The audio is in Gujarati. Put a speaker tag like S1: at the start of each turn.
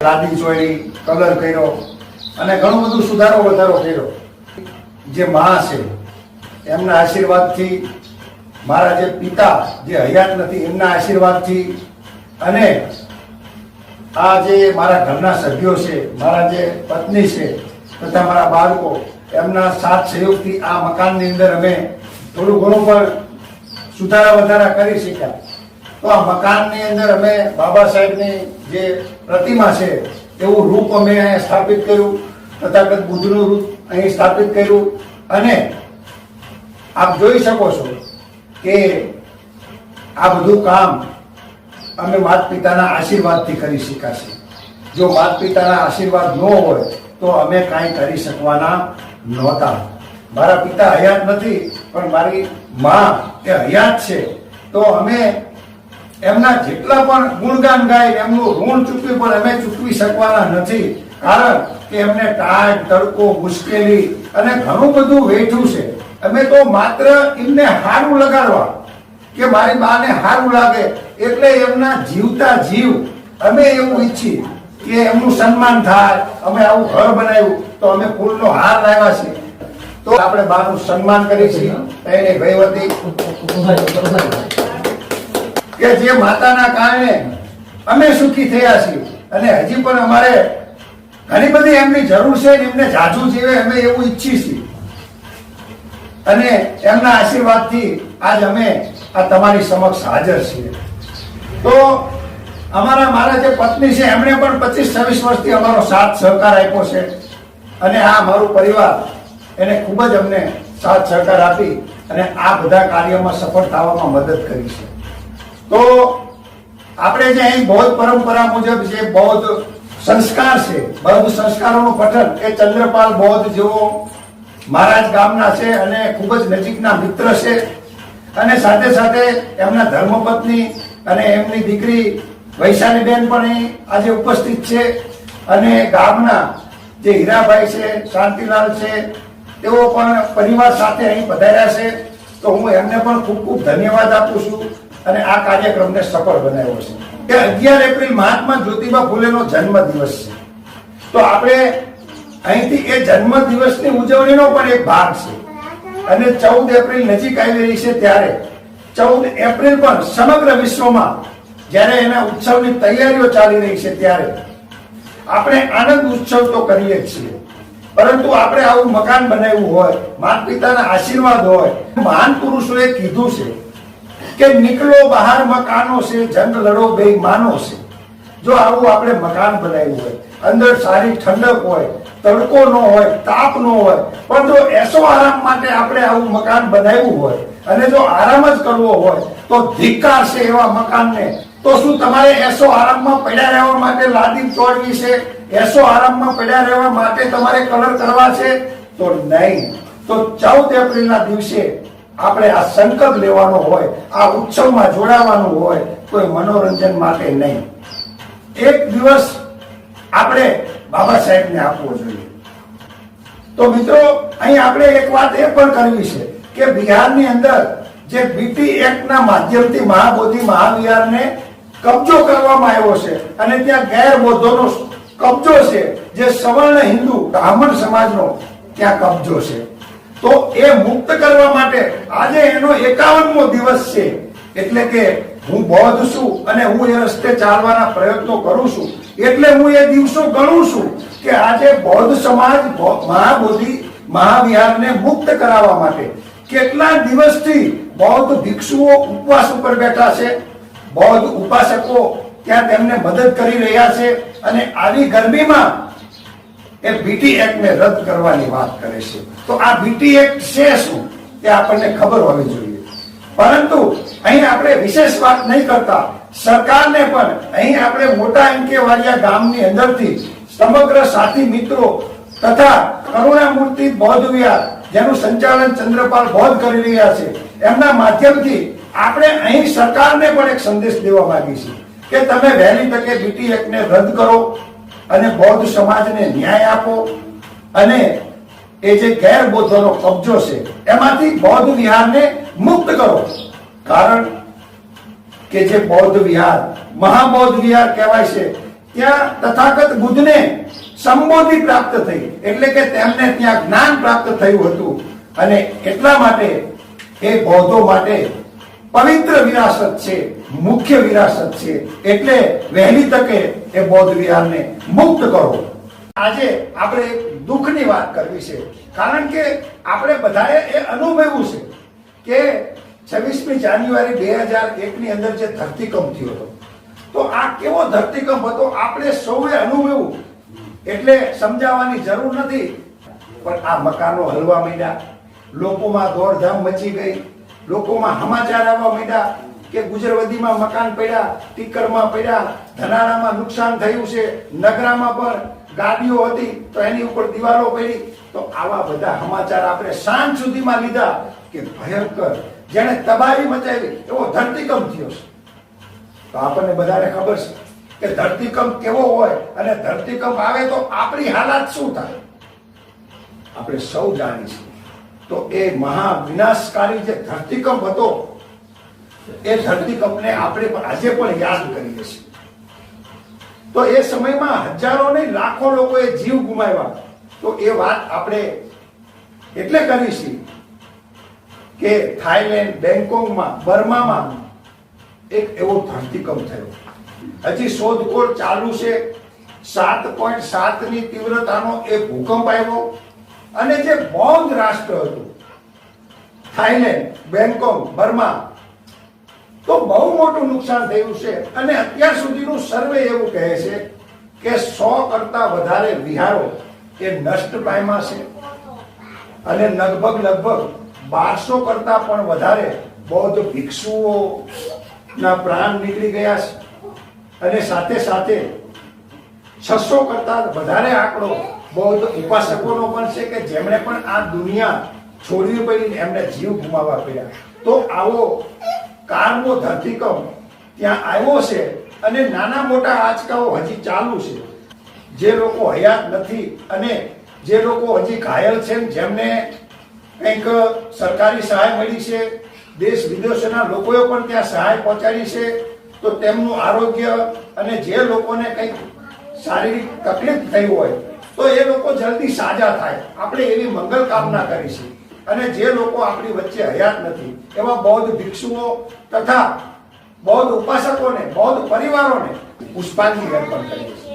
S1: લાદી ચોળી, કલર કર્યો અને ઘણું બધું સુધારો વધારો કર્યો. જે મા છે એમના આશીર્વાદથી, મારા જે પિતા જે હયાત નથી એમના આશીર્વાદથી, અને આ જે મારા ઘરના સભ્યો છે, મારા જે પત્ની છે તથા મારા બાળકો, એમના સાથ સહયોગથી આ મકાનની અંદર અમે થોડું ઘણું પણ સુધારા વધારા કરી શક્યા. તો આ મકાનની અંદર અમે બાબા સાહેબની જે પ્રતિમા છે એવું રૂપ અમે અહીંયા સ્થાપિત કર્યું, તથાગત બુદ્ધનું રૂપ અહીં સ્થાપિત કર્યું. અને આપ જોઈ શકો છો કે આ બધું કામ અમે માતા પિતાના આશીર્વાદથી કરી શકાશે. જો માતા પિતાના આશીર્વાદ ન હોય તો અમે કાંઈ કરી શકવાના નહોતા. મારા પિતા હયાત નથી પણ મારી મા એ હયાત છે, તો અમે એમના જેટલા પણ ગુણગાન ગાય એમનું ઋણ ચૂકવી પણ અમે ચૂકવી શકવાના નથી. કારણ કે એમને ટાઢ, તડકો, મુશ્કેલી અને ઘણું બધું વેઠ્યું છે. અમે તો માત્ર એમને હારું લગાડવા કે મારી બાને હારું લાગે એટલે એમના જીવતા જીવ અમે એવું ઈચ્છી કે એમનું સન્માન થાય. અમે આવું ઘર બનાવ્યું તો અમે ફૂલનો હાર લાવ્યા છીએ, તો આપણે બાનું સન્માન કરી છીએ. એને ભયવતી કે જે માતાના કારણે અમે સુખી થયા છીએ અને હજી પણ અમારે ઘણી બધી એમની જરૂર છે, એમને જાજુ જીવે અમે એવું ઈચ્છીએ છીએ. અને એમના આશીર્વાદથી આજ અમે આ તમારી સમક્ષ હાજર છીએ. તો મારા જે પત્ની છે એમણે પણ 25-26 વર્ષથી અમારો સાથ સહકાર આપ્યો છે. અને આ મારું પરિવાર એને ખૂબ જ અમને સાથ સહકાર આપી અને આ બધા કાર્યમાં સફળ થવામાં મદદ કરી છે. તો આપણે જે અહીં બૌદ્ધ પરંપરા મુજબ જે બૌદ્ધ સંસ્કાર છે, બૌદ્ધ સંસ્કારોનું પઠન એ ચંદ્રપાલ બૌદ્ધ જેવો મહારાજ ગામના છે અને ખૂબ જ નજીકના મિત્ર છે. અને સાથે સાથે એમના ધર્મપત્ની અને એમની દીકરી વૈશાલીબેન પણ અહીં આજે ઉપસ્થિત છે. અને ગામના જે હીરાભાઈ છે, શાંતિલાલ છે, તેઓ પણ પરિવાર સાથે અહીં પધાર્યા છે. તો હું એમને પણ ખૂબ ખૂબ ધન્યવાદ આપું છું અને આ કાર્યક્રમને સફળ બનાવ્યો છે. કે 11 એપ્રિલ મહાત્મા જ્યોતિબા ફૂલેનો જન્મદિવસ છે. તો આપણે અહીંથી એ જન્મદિવસની ઉજવણીનો પણ એક ભાગ છે. અને 14 એપ્રિલ નજીક આવી રહી છે, ત્યારે 14 એપ્રિલ પણ સમગ્ર વિશ્વમાં જ્યારે એના ઉત્સવની તૈયારીઓ ચાલી રહી છે ત્યારે આપણે આનંદ ઉત્સવ તો કરીએ જ છીએ, પરંતુ આપણે આવું મકાન બનાવ્યું હોય, માતા પિતાના આશીર્વાદ હોય. મહાન પુરુષોએ કીધું છે કે નીકળો બહાર મકાનો છે, જંગ લડો બેઈમાનો છે. જો આવું આપણે મકાન બનાવ્યું હોય, અંદર સારી ઠંડક હોય, તડકો ન હોય, તાપ ન હોય, પણ જો એસો આરામ માટે આપણે આવું મકાન બનાવ્યું હોય અને જો આરામ જ કરવો હોય તો ધિક્કાર છે એવા મકાનને. તો શું તમારે એસો આરામમાં પડ્યા રહેવા માટે લાદી ચોડવી છે? એસો આરામમાં પડ્યા રહેવા માટે તમારે કલર કરવા છે? તો નહીં. તો 14 એપ્રિલના દિવસે આપણે આ સંકલ્પ લેવાનો હોય, આ ઉત્સવમાં જોડાવાનું હોય, કોઈ મનોરંજન માટે નહીં. એક દિવસ આપણે બાબા સાહેબને આપવો જોઈએ. તો મિત્રો, અહીં આપણે એક વાત એ પણ કરવી છે કે બિહારની અંદર જે બીટી એક્ટના માધ્યમથી મહાબોધિ મહાવિહારને કબજો કરવામાં આવ્યો છે અને ત્યાં ગેરબૌદ્ધોનો કબજો છે, જે સવર્ણ હિન્દુ બ્રાહ્મણ સમાજનો ત્યાં કબજો છે. તો એ મુક્ત કરવા માટે આજે એનો 51મો દિવસ છે. એટલે કે હું બૌદ્ધ છું અને હું એ રસ્તે ચાલવાના પ્રયત્નો કરું છું, એટલે હું એ દિવસો ગણું છું કે આજે બૌદ્ધ સમાજ મહાબોધિ મહાવિહારને મુક્ત કરાવવા માટે કેટલા દિવસથી બૌદ્ધ ભિક્ષુઓ ઉપવાસ ઉપર બેઠા છે, બૌદ્ધ ઉપાસકો ત્યાં તેમને મદદ કરી રહ્યા છે. અને આવી ગરમીમાં એ બીટી એક્ટને રદ કરવાની વાત કરે છે. તો આ બીટી એક્ટ છે શું તે આપણને ખબર હોવી જોઈએ. પરંતુ અહીં આપણે વિશેષ વાત નહીં કરતા, સરકારને પણ અહીં આપણે મોટા અંકેવાડિયા ગામની અંદરથી સમગ્ર સાથી મિત્રો તથા કરુણામૂર્તિ બૌદ્ધ વિહાર જેનું સંચાલન ચંદ્રપાલ બૌદ્ધ કરી રહ્યા છે, એમના માધ્યમથી આપણે અહીં સરકારને પણ એક સંદેશ દેવા માંગી છીએ કે તમે વહેલી તકે બીટી એક્ટને રદ કરો અને બૌદ્ધ સમાજને ન્યાય આપો અને એ જે ગેરબૌદ્ધોનો કબજો છે એમાંથી બૌદ્ધ વિહારને મુક્ત કરો. કારણ કે જે બૌદ્ધ વિહાર મહાબૌદ્ધ વિહાર કહેવાય છે ત્યાં તથાગત બુદ્ધને સંબોધિ પ્રાપ્ત થઈ, એટલે કે તેમને ત્યાં જ્ઞાન પ્રાપ્ત થયું હતું. અને એટલા માટે એ બૌદ્ધો માટે પવિત્ર વિરાસત છે, મુખ્ય વિરાસત છે. એટલે વહેલી તકે એ બૌદ્ધ વિહારને મુક્ત કરો. આજે આપણે દુઃખની વાત કરવી છે, કારણ કે આપણે બધાએ એ અનુભવ્યું છે કે 26મી જાન્યુઆરી 2001 ની અંદર જે ધરતીકંપ થયો હતો, તો આ કેવો ધરતીકંપ હતો આપણે સૌએ અનુભવ્યું, એટલે સમજાવવાની જરૂર નથી. પણ આ મકાનો હલવા માંડ્યા, લોકોમાં દોડધામ મચી ગઈ, લોકોમાં સમાચાર આવવા માંડ્યા કે ગુજરવદીમાં મકાન પડ્યા, ટીકરમાં પડ્યા, ધનાળામાં નુકસાન થયું છે, નગરામાં પણ ગાડીઓ હતી તો એની ઉપર દિવાલો પડી. તો આવા બધા સમાચાર આપણે સાંજ સુધીમાં લીધા કે ભયંકર, જેને તબાહી મચાવી એવો ધરતીકંપ થયો છે. તો આપણને બધાને ખબર છે કે ધરતીકંપ કેવો હોય અને ધરતીકંપ આવે તો આપણી હાલત શું થાય, આપણે સૌ જાણીશું. તો એ મહા વિનાશકારી જે ધરતીકંપ હતો, એ ધરતીકંપને આપણે આજે પણ યાદ કરીએ છીએ. તો એ સમયમાં હજારો નહીં લાખો લોકોએ જીવ ગુમાવ્યા. તો એ વાત આપણે એટલે કરીશું કે થાઈલેન્ડ, બેંકોકમાં, બર્મામાં એક એવો ધરતીકંપ થયો. હજી શોધખોળ ચાલુ છે. 7.7 ની તીવ્રતાનો એ ભૂકંપ આવ્યો. અને જે બૌદ્ધ રાષ્ટ્ર હતું, થાઈલેન્ડ, બેંકોક, બર્મા, તો બહુ મોટું નુકસાન થયું છે. અને અત્યાર સુધીનું સર્વે એવું કહે છે કે 100 કરતા વધારે વિહારો એ નષ્ટ પામ્યા છે. અને લગભગ 1200 કરતા પણ વધારે બૌદ્ધ ભિક્ષુઓ ના પ્રાણ નીકળી ગયા છે. અને સાથે સાથે 600 કરતા વધારે આંકડો બૌદ્ધ ઉપાસકોનો પણ છે કે જેમણે પણ આ દુનિયા છોડવી પડી, એમને જીવ ગુમાવવા પડ્યા. તો આવો કારનો ધરતીકંપ ત્યાં આવ્યો છે. અને નાના મોટા આંચકાઓ હજી ચાલુ છે. જે લોકો હયાત નથી અને જે લોકો હજી ઘાયલ છે, જેમને કંઈક સરકારી સહાય મળી છે, દેશ વિદેશના લોકોએ પણ ત્યાં સહાય પહોંચાડી છે, તો તેમનું આરોગ્ય અને જે લોકોને કંઈક શારીરિક તકલીફ થઈ હોય તો એ લોકો જલ્દી સાજા થાય, આપણે એવી મંગલ કામના કરીશું. અને જે લોકો આપણી વચ્ચે હયાત નથી એવા બૌદ્ધ ભિક્ષુઓ તથા બૌદ્ધ ઉપાસકોને, બૌદ્ધ પરિવારોને પુષ્પાંજલિ અર્પણ કરીએ છીએ.